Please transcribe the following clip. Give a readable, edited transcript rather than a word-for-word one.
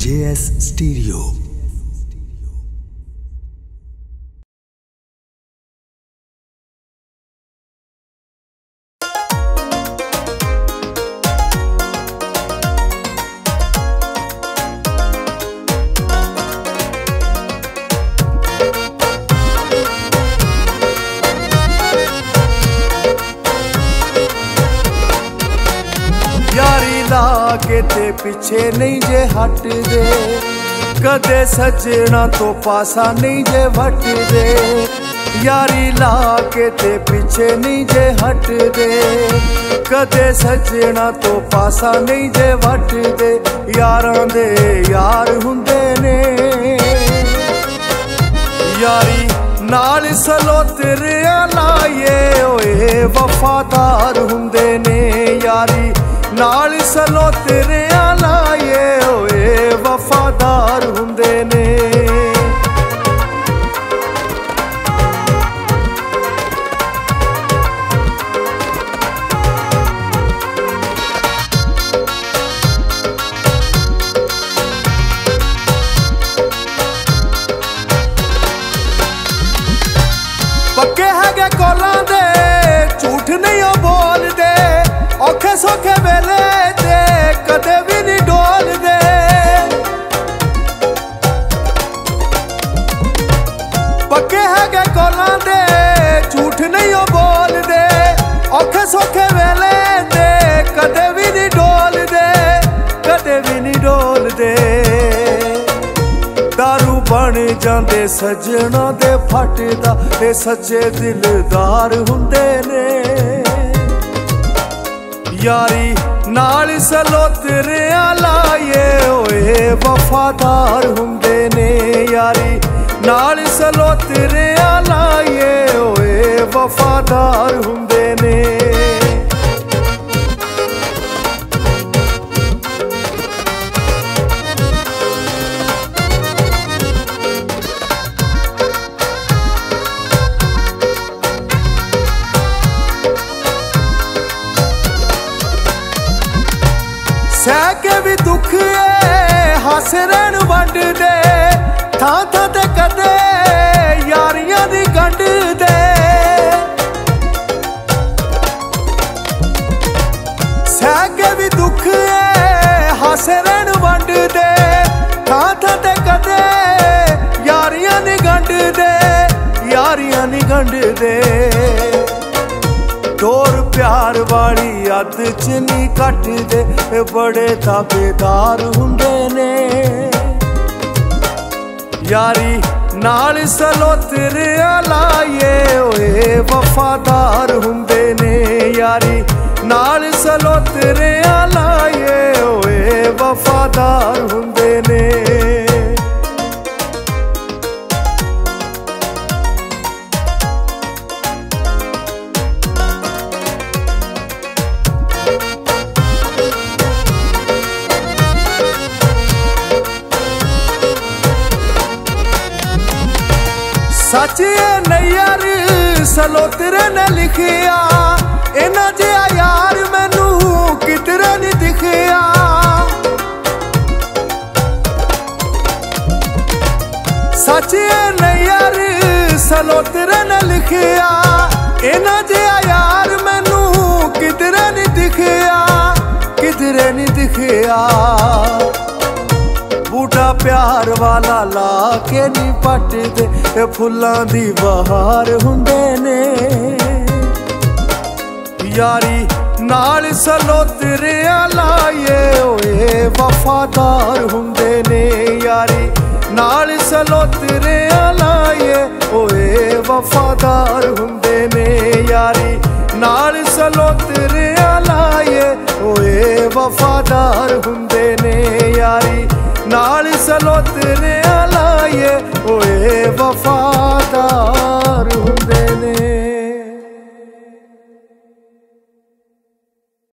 JS Stereo। यारी लाके ते पिछे नहीं जे हट दे, कदे सजना तो पासा नहीं जे वट दे। यारी लाके ते पिछे नहीं जे हट दे, कदे सजना तो पासा नहीं जे वट दे। यारां दे यार हुंदे ने, यारी नाल सलोतरिया लाए ओए वफादार हुंदे ने। यारी नाल सलोतरिया लाए होए वफादार हुंदे ने। पक्के हैगे कोलां दे, झूठ नहीं ओ बोल दे। औखे सौखे वेले ते कदे भी नहीं डोल दे। पक्के हैगे कोलां दे, झूठ नहीं ओ बोल दे। औखे सौखे वेले ते कदे भी नहीं डोल दे, कदे भी नहीं डोल दे। दारू बन जांदे सजना दे फटदा, ते सच्चे दिलदार हुंदे ने। यारी नाल सलोतरिया लाए होए वफादार हुंदे ने। यारी नाल सलोतरिया लाए होए वफादार हुंदे ने। सह के भी दुख हस रहन वंड दे, थां थां ते कदे यारियां दी गंढ दे। सह के भी दुख हस रहन वंड दे, थां थां ते कदे यारियां दी गंढ दे, यारियां दी गंढ दे। डोर प्यार वाली अद च नहीं कट दे, बड़े ताबेदार हुंदे ने। यारी नाल सलोतरिया लाए होए वफादार हुंदे ने। यारी नाल सलोतरिया लाए होए वफादार हुंदे ने। सच नहीं यार सलोतरे ने लिखिया, इन्ना जिहा यार मैनू किधरे नहीं दिखिया। सच नहीं यार सलोतरे ने लिखिया, इन्ना जिहा यार मैनू किधरे नहीं दिखिया, किधरे नहीं दिखिया। बूटा प्यार वाला ला के नहीं पट दे, फुल्लां दी बहार हुंदे ने। यारी नाल सलोतरिया लाए होए वफादार हुंदे ने। यारी नाल सलोतरिया लाए होए वफादार हुंदे ने। यारी नाल सलोतरिया लाए होए वफादार हुंदे ने। यारी नाल सलोतरिया लाए होए वफादार।